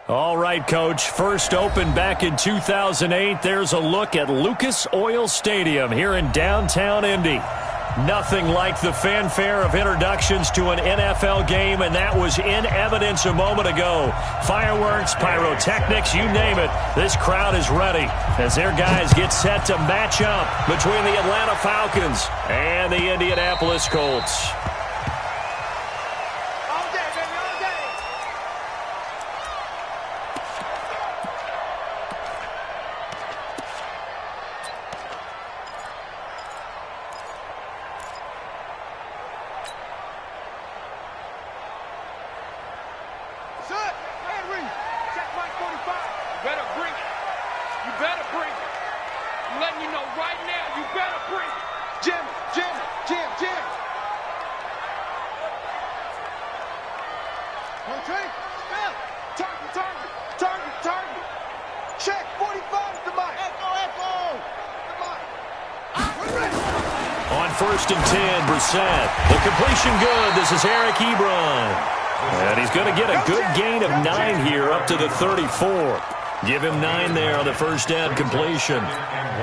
All right, Coach. First opened back in 2008. There's a look at Lucas Oil Stadium here in downtown Indy. Nothing like the fanfare of introductions to an NFL game, and that was in evidence a moment ago. Fireworks, pyrotechnics, you name it. This crowd is ready as their guys get set to match up between the Atlanta Falcons and the Indianapolis Colts. On 1st and 10, Brissett. The completion good. This is Eric Ebron. And he's going to get a good gain of 9 here up to the 34. Give him 9 there on the first down completion.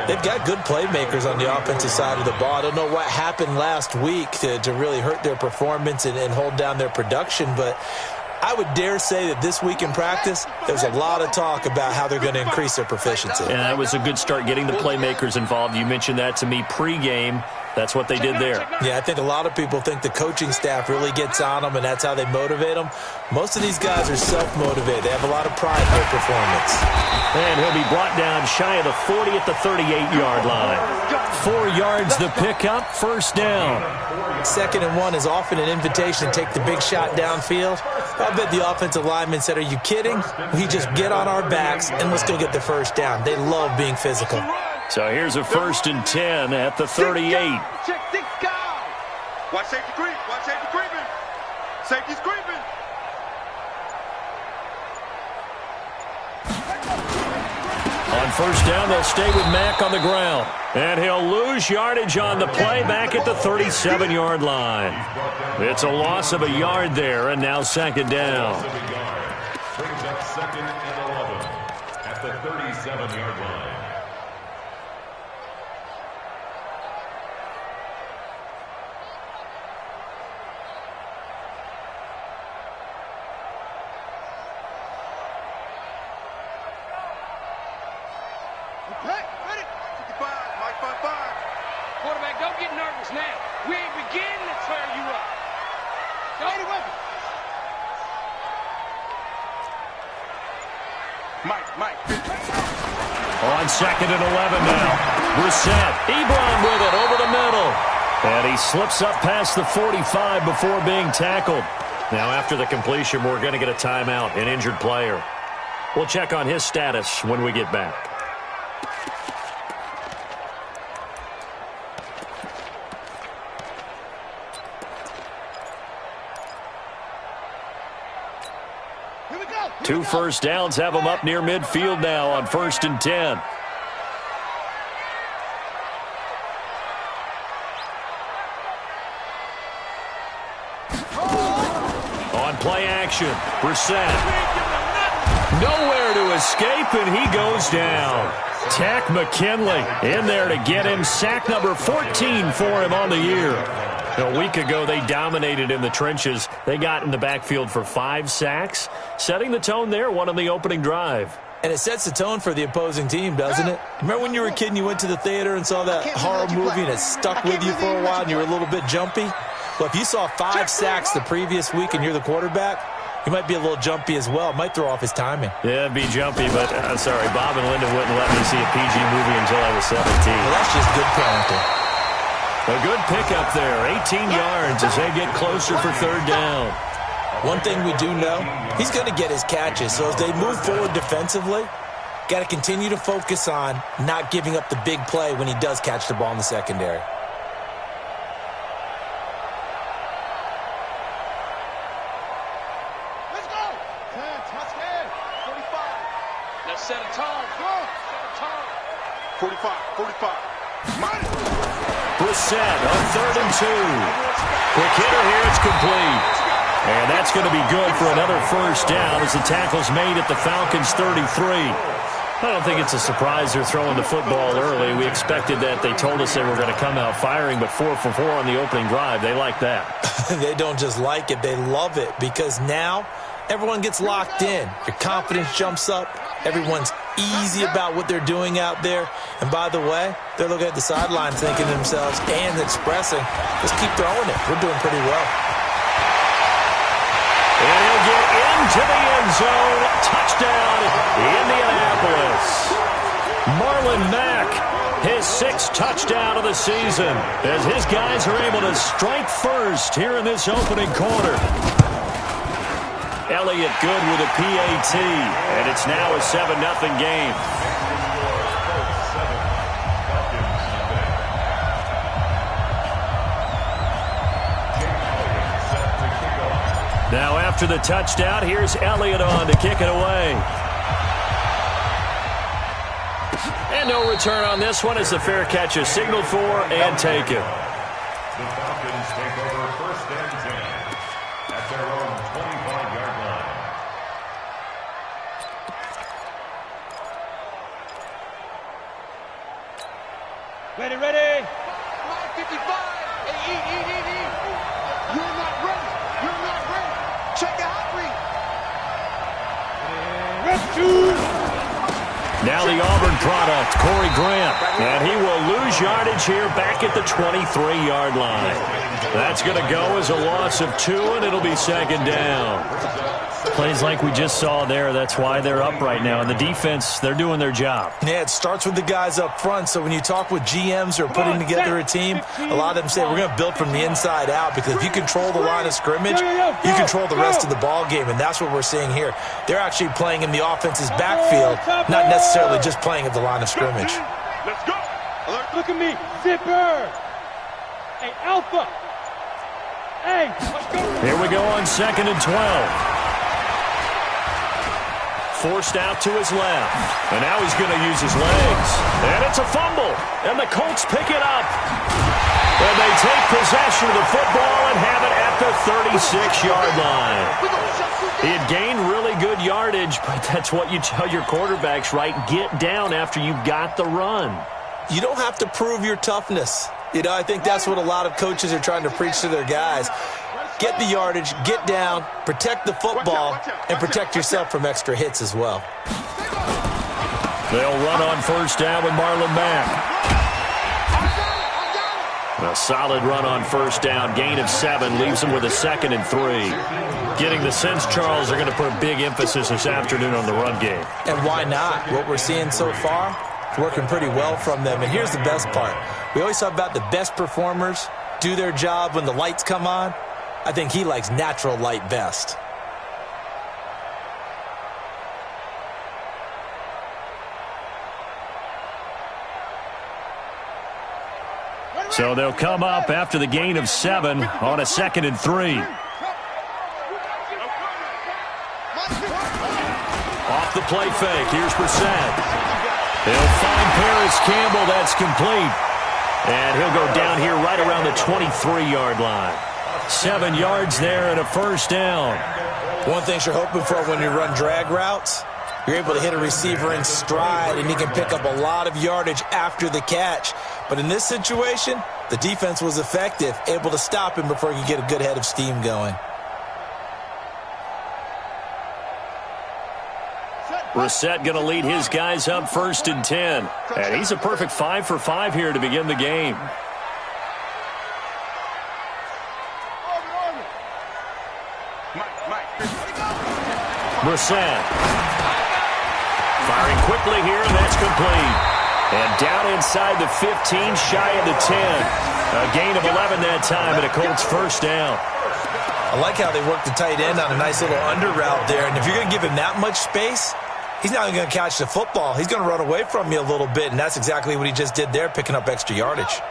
They've got good playmakers on the offensive side of the ball. I don't know what happened last week to really hurt their performance and hold down their production, but I would dare say that this week in practice, there's a lot of talk about how they're going to increase their proficiency. And that was a good start getting the playmakers involved. You mentioned that to me pregame. That's what they did there. Yeah, I think a lot of people think the coaching staff really gets on them, and that's how they motivate them. Most of these guys are self-motivated. They have a lot of pride in their performance. And he'll be brought down shy of the 40 at the 38-yard line. 4 yards the pickup, first down. 2nd and 1 is often an invitation to take the big shot downfield. I bet the offensive lineman said, are you kidding? We just get on our backs and let's go get the first down. They love being physical. So here's a 1st and 10 at the 38. Check 6 guys. Watch safety creep. Watch safety creeping. Safety's creeping. On first down, they'll stay with Mack on the ground. And he'll lose yardage on the play back at the 37-yard line. It's a loss of a yard there, and now 2nd down. Brings up 2nd and 11 at the 37-yard line. Quarterback, don't get nervous now. We ain't beginning to tear you up. Go. Mike. On 2nd and 11 now. Brissett. Ebron with it over the middle. And he slips up past the 45 before being tackled. Now after the completion, we're going to get a timeout, an injured player. We'll check on his status when we get back. Two first downs have them up near midfield now on 1st and 10. On play action, Brissett. Nowhere to escape, and he goes down. Tack McKinley in there to get him. Sack number 14 for him on the year. A week ago, they dominated in the trenches. They got in the backfield for 5 sacks, setting the tone there, one on the opening drive. And it sets the tone for the opposing team, doesn't it? Remember when you were a kid and you went to the theater and saw that horror movie and it stuck with you for a while and you were a little bit jumpy? Well, if you saw 5 sacks the previous week and you're the quarterback, he might be a little jumpy as well. It might throw off his timing. Yeah, it'd be jumpy, but I'm sorry, Bob and Linda wouldn't let me see a PG movie until I was 17. Well, that's just good parenting. A good pickup there, 18 yards as they get closer for 3rd down. One thing we do know, he's going to get his catches. So as they move forward defensively, got to continue to focus on not giving up the big play when he does catch the ball in the secondary. Let's go. 45. Let's set a tone. Set a tone. 45. Brissett on 3rd and 2. Quick hitter here, it's complete. And that's going to be good for another first down as the tackle's made at the Falcons' 33. I don't think it's a surprise they're throwing the football early. We expected that. They told us they were going to come out firing, but 4 for 4 on the opening drive. They like that. They don't just like it. They love it because now everyone gets locked in. Your confidence jumps up. Everyone's easy about what they're doing out there. And by the way, they're looking at the sideline thinking to themselves and expressing, let's keep throwing it. We're doing pretty well. And he'll get into the end zone. Touchdown, Indianapolis. Marlon Mack, his 6th touchdown of the season, as his guys are able to strike first here in this opening quarter. Elliott good with a PAT, and it's now a 7-0 game. Now after the touchdown, here's Elliott on to kick it away. And no return on this one as the fair catch is signaled for and taken. The Falcons take over 1st and 10 at their own 25-yard line. Ready, ready. 55. Hey, You're not ready. You're not ready. Check the hot read. Now the Auburn product, Corey Grant. And he will lose yardage here back at the 23-yard line. That's going to go as a loss of 2, and it'll be 2nd down. Plays like we just saw there. That's why they're up right now. And the defense, they're doing their job. Yeah, it starts with the guys up front. So when you talk with GMs or putting together a team, a lot of them say we're going to build from the inside out because if you control the line of scrimmage, you control the rest of the ball game, and that's what we're seeing here. They're actually playing in the offense's backfield, not necessarily just playing at the line of scrimmage. Let's go. Look at me. Zipper. Hey, Alpha. Hey, let's go. Here we go on 2nd and 12. Forced out to his left. And now he's going to use his legs. And it's a fumble. And the Colts pick it up. And they take possession of the football and have it at the 36-yard line. He had gained really good yardage, but that's what you tell your quarterbacks, right? Get down after you got the run. You don't have to prove your toughness. You know, I think that's what a lot of coaches are trying to preach to their guys. Get the yardage, get down, protect the football, and protect yourself from extra hits as well. They'll run on 1st down with Marlon Mack. A solid run on 1st down. Gain of 7 leaves them with a 2nd and 3. Getting the sense, Charles, they're going to put a big emphasis this afternoon on the run game. And why not? What we're seeing so far, working pretty well from them. And here's the best part. We always talk about the best performers do their job when the lights come on. I think he likes natural light best. So they'll come up after the gain of 7 on a 2nd and 3. Off the play fake, here's Brissett. He'll find Paris Campbell, that's complete. And he'll go down here right around the 23-yard line. 7 yards there and a 1st down. One thing you're hoping for when you run drag routes, you're able to hit a receiver in stride and he can pick up a lot of yardage after the catch. But in this situation, the defense was effective, able to stop him before he could get a good head of steam going. Brissett going to lead his guys up 1st and 10. And he's a perfect 5 for 5 here to begin the game. Brissett. Firing quickly here, and that's complete. And down inside the 15, shy of the 10. A gain of 11 that time, and a Colts 1st down. I like how they worked the tight end on a nice little under route there. And if you're going to give him that much space, he's not going to catch the football. He's going to run away from you a little bit, and that's exactly what he just did there, picking up extra yardage.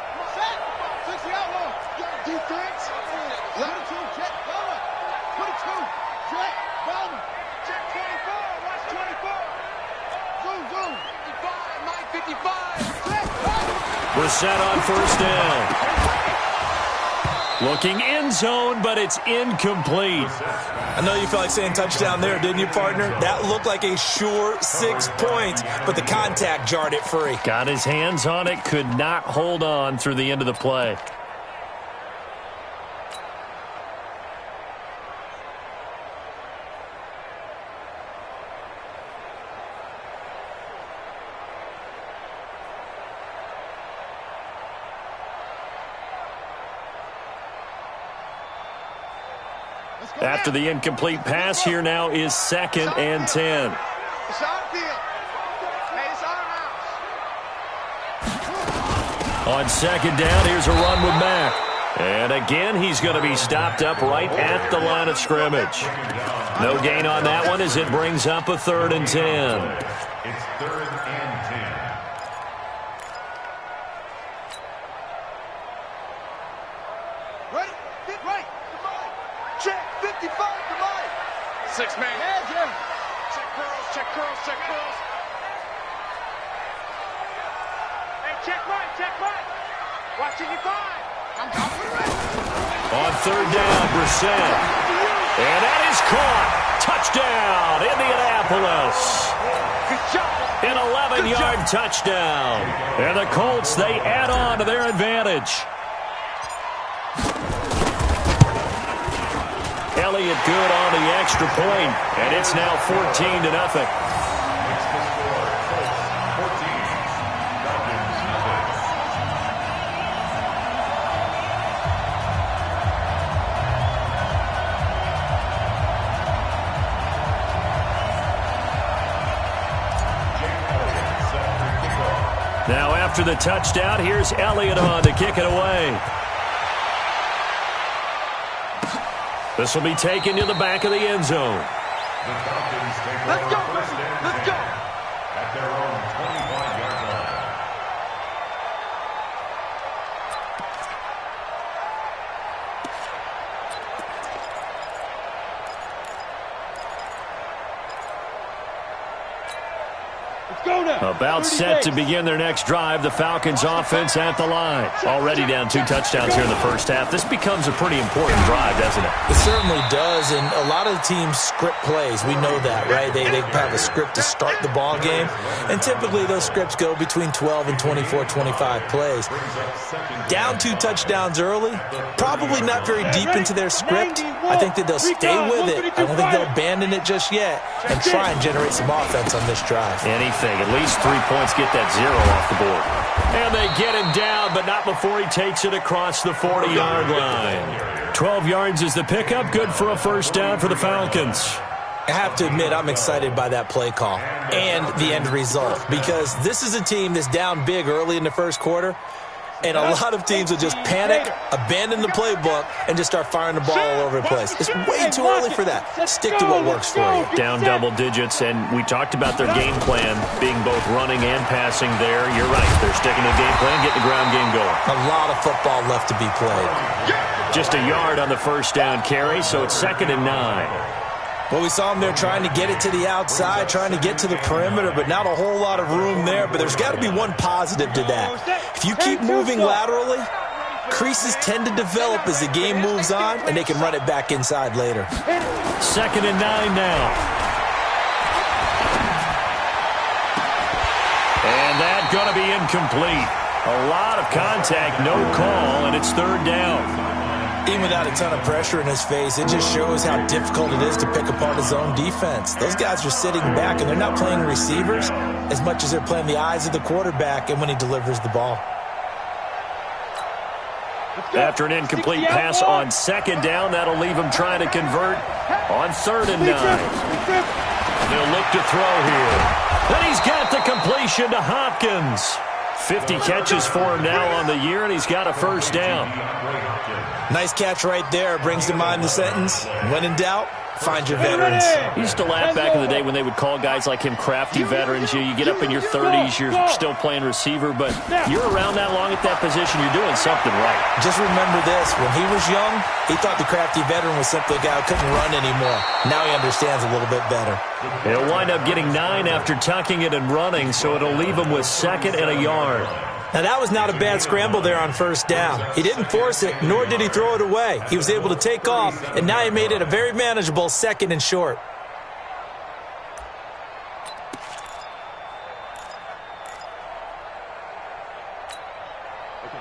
Brissett on 1st down. Looking end zone, but it's incomplete. I know you felt like saying touchdown there, didn't you, partner? That looked like a sure 6 points, but the contact jarred it free. Got his hands on it, could not hold on through the end of the play. After the incomplete pass, here now is 2nd and 10. It's our field. Hey, it's our house. On 2nd down, here's a run with Mack. And again, he's going to be stopped up right at the line of scrimmage. No gain on that one as it brings up a 3rd and 10. It's 3rd and 10. Ready? Get right. Check 55 to Mike. 6-man. Yeah. Check curls, check curls, check curls. Hey, check right. Watching you five. I'm ready. On 3rd down, Brissett. And that is caught. Touchdown, Indianapolis. Good job. An 11-yard touchdown. And the Colts, they add on to their advantage. Elliott good on the extra point, and it's now 14-0. Makes the score Colts 14, Falcons 0. Now after the touchdown, here's Elliott on to kick it away. This will be taken to the back of the end zone. The Falcons take over first and 10 at their own 25-yard line. About set to begin their next drive. The Falcons offense at the line. Already down 2 touchdowns here in the first half. This becomes a pretty important drive, doesn't it? It certainly does, and a lot of the teams script plays. We know that, right? They have a script to start the ball game, and typically those scripts go between 12 and 24, 25 plays. Down 2 touchdowns early, probably not very deep into their script. I think that they'll stay with it. I don't think they'll abandon it just yet and try and generate some offense on this drive. Anything. At least 3 points, get that 0 off the board. And they get him down, but not before he takes it across the 40-yard line. 12 yards is the pickup. Good for a first down for the Falcons. I have to admit, I'm excited by that play call and the end result, because this is a team that's down big early in the first quarter, and a lot of teams will just panic, abandon the playbook, and just start firing the ball all over the place. It's way too early for that. Stick to what works for you. Down double digits, and we talked about their game plan being both running and passing there. You're right. They're sticking to the game plan, getting the ground game going. A lot of football left to be played. Just a yard on the first down carry, so it's 2nd and 9. Well, we saw them there trying to get it to the outside, trying to get to the perimeter, but not a whole lot of room there. But there's got to be one positive to that. If you keep moving laterally, creases tend to develop as the game moves on, and they can run it back inside later. 2nd and 9 now. And that's going to be incomplete. A lot of contact, no call, and it's 3rd down. Even without a ton of pressure in his face, it just shows how difficult it is to pick apart his own defense. Those guys are sitting back, and they're not playing receivers as much as they're playing the eyes of the quarterback and when he delivers the ball. After an incomplete pass on 2nd down, that'll leave him trying to convert on 3rd and 9. They'll look to throw here. Then he's got the completion to Hopkins. 50 catches for him now on the year, and he's got a first down. Nice catch right there. Brings to mind the sentence, when in doubt, find your veterans. He used to laugh back in the day when they would call guys like him crafty veterans. You get up in your 30s, you're still playing receiver, but you're around that long at that position, you're doing something right. Just remember this. When he was young, he thought the crafty veteran was simply a guy who couldn't run anymore. Now he understands a little bit better. He'll wind up getting 9 after tucking it and running, so it'll leave him with 2nd and a yard. Now, that was not a bad scramble there on first down. He didn't force it, nor did he throw it away. He was able to take off, and now he made it a very manageable 2nd and short.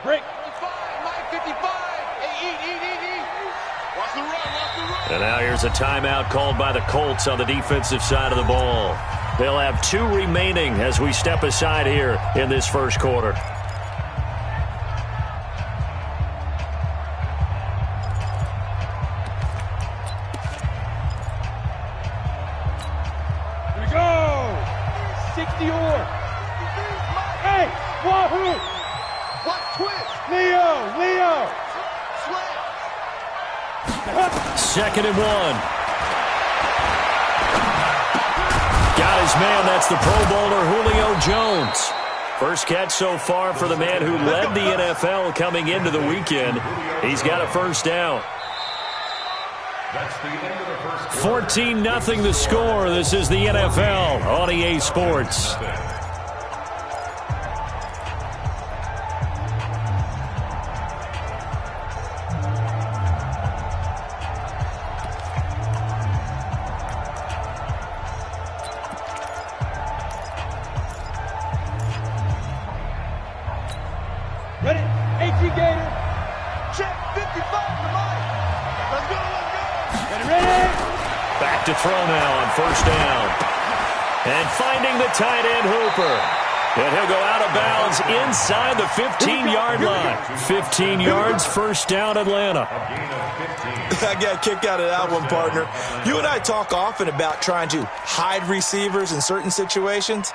Break. 55. Eat. Watch the run. And now here's a timeout called by the Colts on the defensive side of the ball. They'll have 2 remaining as we step aside here in this first quarter. Hey, Wahoo! What twist? Leo! Slam! 2nd and 1. Got his man. That's the Pro Bowler Julio Jones. First catch so far for the man who led the NFL coming into the weekend. He's got a first down. 14-0 the score. This is the NFL on EA Sports. Ready? AT Gator. Check 55 to Mike. Let's go. Ready? Back to throw now on first down. And finding the tight end Hooper. And he'll go out of bounds inside the 15-yard line. 15 yards, first down Atlanta. I got a kick out of that one, partner. You and I talk often about trying to hide receivers in certain situations.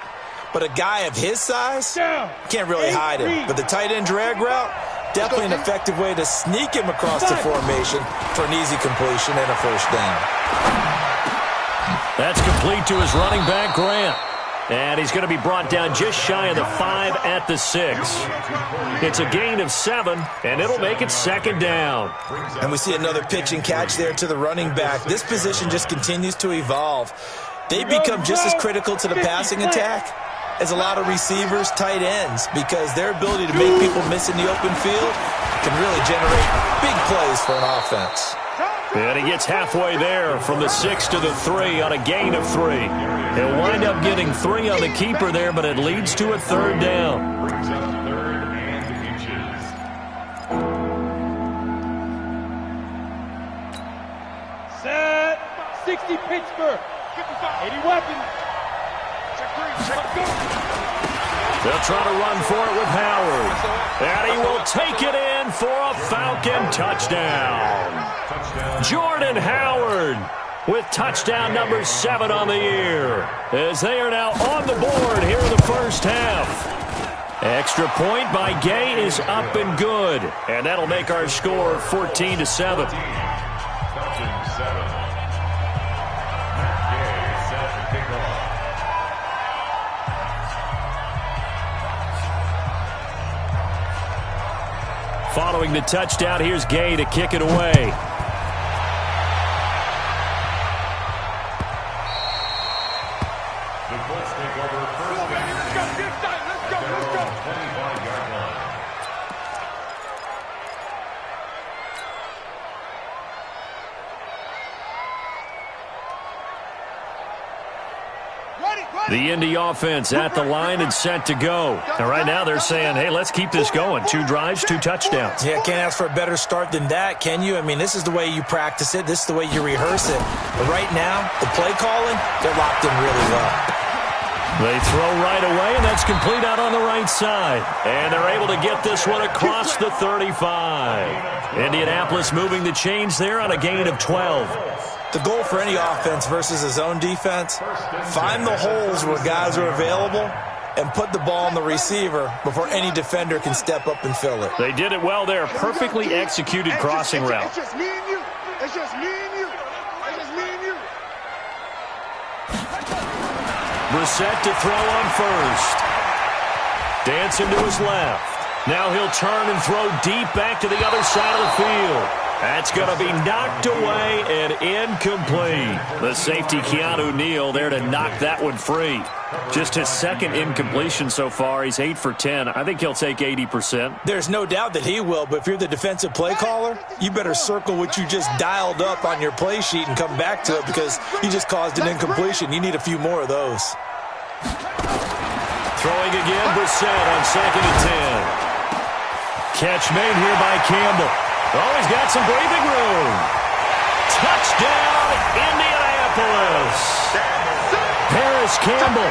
But a guy of his size can't really hide him. But the tight end drag route, definitely an effective way to sneak him across the formation for an easy completion and a first down. That's complete to his running back, Grant. And he's going to be brought down just shy of the 5 at the 6. It's a gain of 7, and it'll make it 2nd down. And we see another pitch and catch there to the running back. This position just continues to evolve. They become just as critical to the passing attack as a lot of receivers, tight ends, because their ability to make people miss in the open field can really generate big plays for an offense. And he gets halfway there from the 6 to the 3 on a gain of 3. He'll wind up getting 3 on the keeper there, but it leads to a 3rd down. Brings up 3rd and inches. Set. 60 Pittsburgh. 80 weapons. They'll try to run for it with Howard. And he will take it in for a Falcon touchdown. Jordan Howard with touchdown number 7 on the year, as they are now on the board here in the first half. Extra point by Gay is up and good, and that'll make our score 14-7. Falcons 7. Gay set to kick off. Following the touchdown, here's Gay to kick it away. The Colts take over first and 10. Let's go. 25-yard line. The Indy offense at the line and set to go. And right now they're saying, hey, let's keep this going. 2 drives, 2 touchdowns. Yeah, can't ask for a better start than that, can you? I mean, this is the way you practice it. This is the way you rehearse it. But right now, the play calling, they're locked in really well. They throw right away, and that's complete out on the right side. And they're able to get this one across the 35. Indianapolis moving the chains there on a gain of 12. The goal for any offense versus a zone defense, find the holes where guys are available and put the ball on the receiver before any defender can step up and fill it. They did it well there. Perfectly executed crossing route. It's just me and you. It's just me and you. It's just me and you. Brissett to throw on first. Dancing to his left. Now he'll turn and throw deep back to the other side of the field. That's going to be knocked away and incomplete. The safety, Keanu Neal, there to knock that one free. Just his second incompletion so far. He's 8 for 10. I think he'll take 80%. There's no doubt that he will, but if you're the defensive play caller, you better circle what you just dialed up on your play sheet and come back to it because you just caused an incompletion. You need a few more of those. Throwing again, Brissett on 2nd and 10. Catch made here by Campbell. Oh, he's got some breathing room. Touchdown, Indianapolis. Paris Campbell,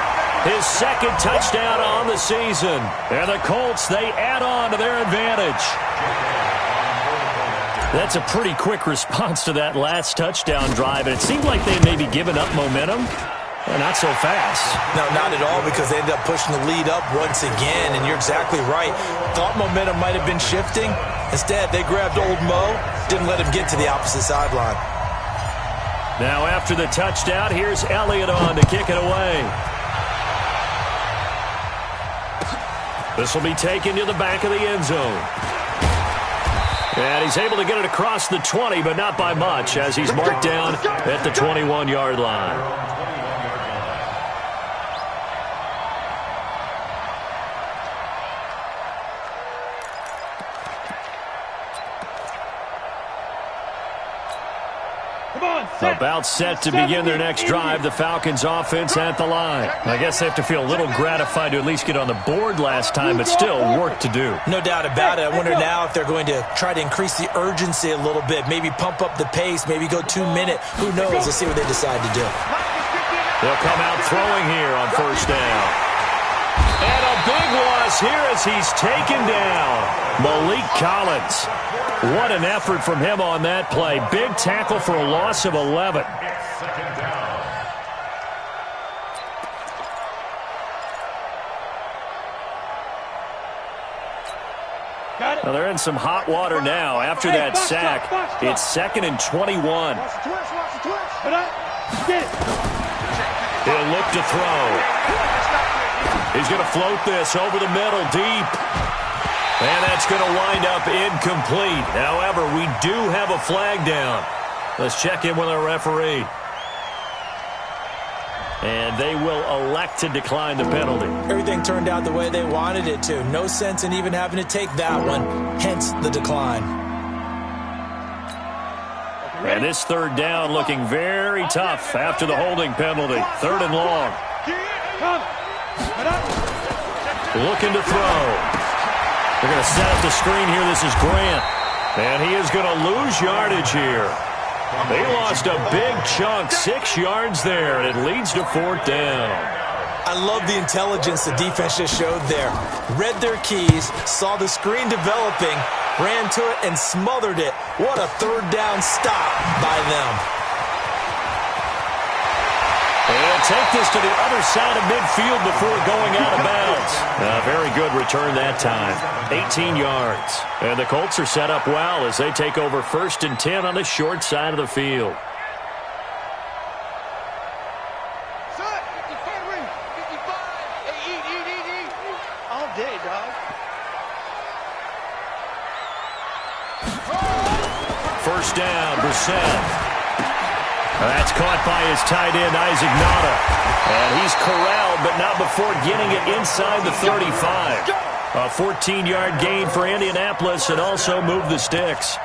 his second touchdown on the season. And the Colts, they add on to their advantage. That's a pretty quick response to that last touchdown drive. And it seemed like they may be giving up momentum. Well, not so fast. No, not at all, because they ended up pushing the lead up once again, and you're exactly right. Thought momentum might have been shifting. Instead, they grabbed old Mo, didn't let him get to the opposite sideline. Now after the touchdown, here's Elliott on to kick it away. This will be taken to the back of the end zone. And he's able to get it across the 20, but not by much, as he's marked down at the 21-yard line. About set to begin their next drive, the Falcons offense at the line. I guess they have to feel a little gratified to at least get on the board last time, but still work to do. No doubt about it. I wonder now if they're going to try to increase the urgency a little bit, maybe pump up the pace, maybe go 2-minute. Who knows? Let's see what they decide to do. They'll come out throwing here on 1st down. And a big loss here as he's taken down. Malik Collins. What an effort from him on that play. Big tackle for a loss of 11. Well, they're in some hot water now after that sack. It's 2nd and 21. He'll look to throw. He's going to float this over the middle deep. And that's going to wind up incomplete. However, we do have a flag down. Let's check in with our referee. And they will elect to decline the penalty. Everything turned out the way they wanted it to. No sense in even having to take that one, hence the decline. And this 3rd down looking very tough after the holding penalty. 3rd and long. Looking to throw. They're going to set up the screen here. This is Grant. And he is going to lose yardage here. They lost a big chunk, 6 yards there, and it leads to 4th down. I love the intelligence the defense just showed there. Read their keys, saw the screen developing, ran to it, and smothered it. What a 3rd down stop by them. And take this to the other side of midfield before going out of bounds. A very good return that time. 18 yards. And the Colts are set up well as they take over 1st and 10 on the short side of the field. All day, dog. 1st down, Brissett. That's caught by his tight end, Isaac Nada. And he's corralled, but not before getting it inside the 35. A 14-yard gain for Indianapolis and also move the sticks.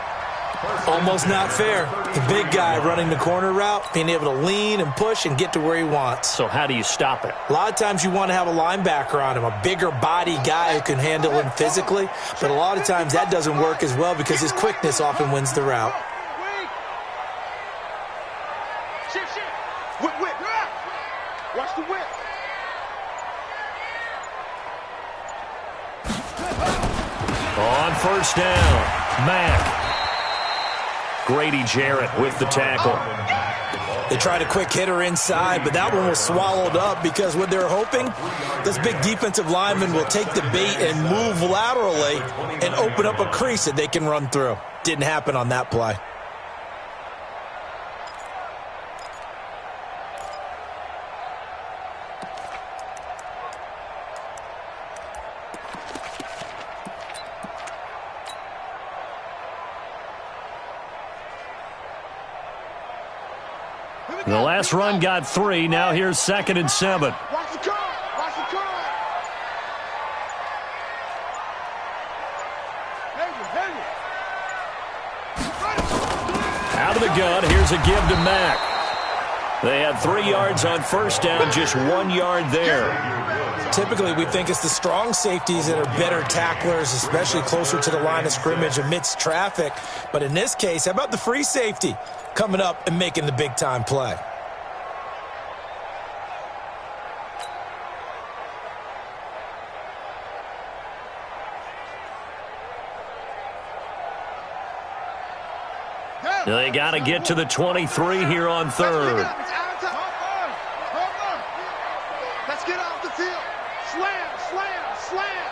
Almost not fair. The big guy running the corner route, being able to lean and push and get to where he wants. So how do you stop it? A lot of times you want to have a linebacker on him, a bigger body guy who can handle him physically. But a lot of times that doesn't work as well because his quickness often wins the route. Whip. Watch the whip. On 1st down, Mack. Grady Jarrett with the tackle. They tried a quick hitter inside, but that one was swallowed up because what they're hoping, this big defensive lineman will take the bait and move laterally and open up a crease that they can run through. Didn't happen on that play. The last run got 3. Now here's 2nd and 7. Watch the curve. Watch the curve. Out of the gun, here's a give to Mack. They had 3 yards on first down, just 1 yard there. Typically, we think it's the strong safeties that are better tacklers, especially closer to the line of scrimmage amidst traffic. But in this case, how about the free safety coming up and making the big-time play? They got to get to the 23 here on 3rd. Let's get off the field. Slam, slam, slam.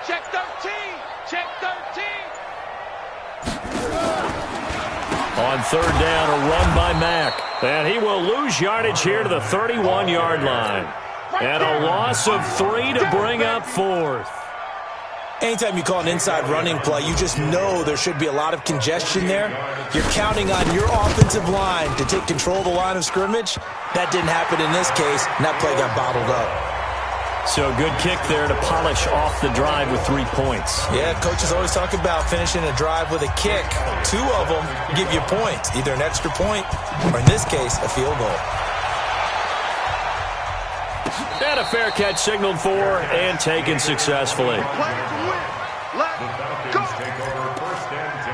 Check 13. Check 13. On 3rd down, a run by Mack. And he will lose yardage here to the 31-yard line. And a loss of 3 to bring up 4th. Anytime you call an inside running play, you just know there should be a lot of congestion there. You're counting on your offensive line to take control of the line of scrimmage. That didn't happen in this case, and that play got bottled up. So good kick there to polish off the drive with 3 points. Yeah, coaches always talk about finishing a drive with a kick. 2 of them give you points, either an extra point or, in this case, a field goal. And a fair catch signaled for and taken successfully. The Falcons take over 1st and 10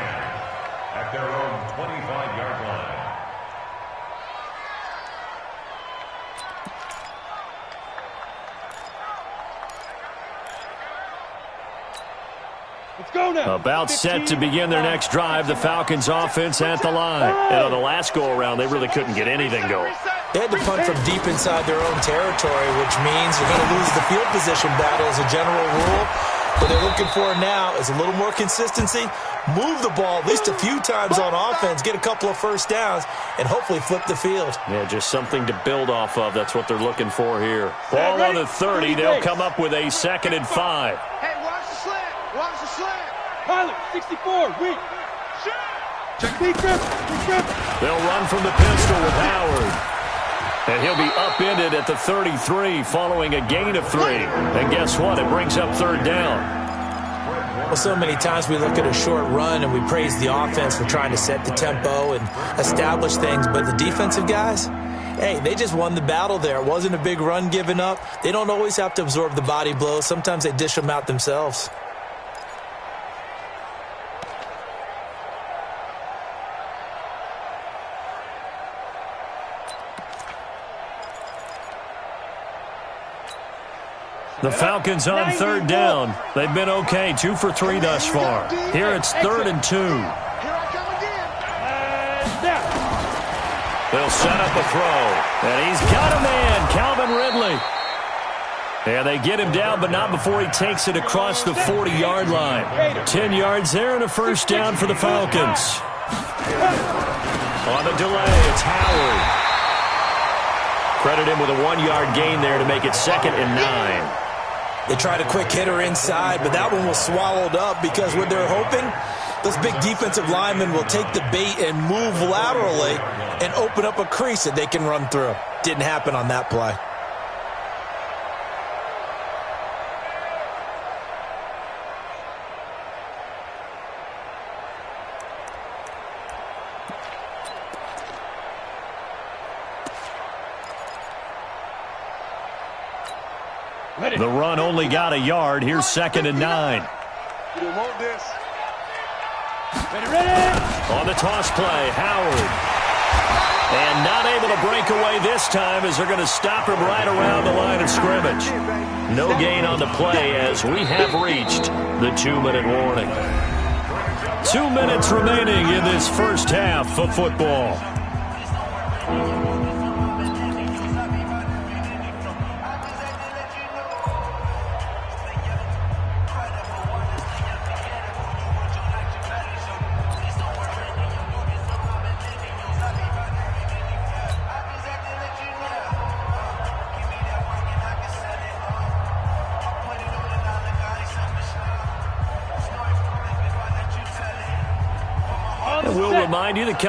at their own 25-yard line. Let's go now. About set to begin their next drive, the Falcons offense at the line. And on the last go-around, they really couldn't get anything going. They had to punt from deep inside their own territory, which means they're going to lose the field position battle as a general rule. What they're looking for now is a little more consistency, move the ball at least a few times on offense, get a couple of first downs, and hopefully flip the field. Yeah, just something to build off of. That's what they're looking for here. Ball on the 30. They'll come up with a 2nd and 5. Hey, watch the slant. Watch the slant. Pilot, 64, weak. Check deep grip. They'll run from the pistol with Howard. And he'll be upended at the 33 following a gain of 3. And guess what? It brings up 3rd down. Well, so many times we look at a short run and we praise the offense for trying to set the tempo and establish things. But the defensive guys, hey, they just won the battle there. It wasn't a big run given up. They don't always have to absorb the body blows. Sometimes they dish them out themselves. The Falcons on 3rd down. They've been okay, 2 for 3 thus far. Here it's 3rd and 2. They'll set up a throw. And he's got a man, Calvin Ridley. And they get him down, but not before he takes it across the 40-yard line. 10 yards there and a first down for the Falcons. On the delay, it's Howard. Credit him with a 1-yard gain there to make it 2nd and 9. They tried a quick hitter inside, but that one was swallowed up because what they're hoping, those big defensive linemen will take the bait and move laterally and open up a crease that they can run through. Didn't happen on that play. The run only got a yard. Here's 2nd and 9. You want this. Ready. On the toss play, Howard. And not able to break away this time as they're going to stop him right around the line of scrimmage. No gain on the play as we have reached the 2-minute warning. 2 minutes remaining in this first half of football. We'll remind you that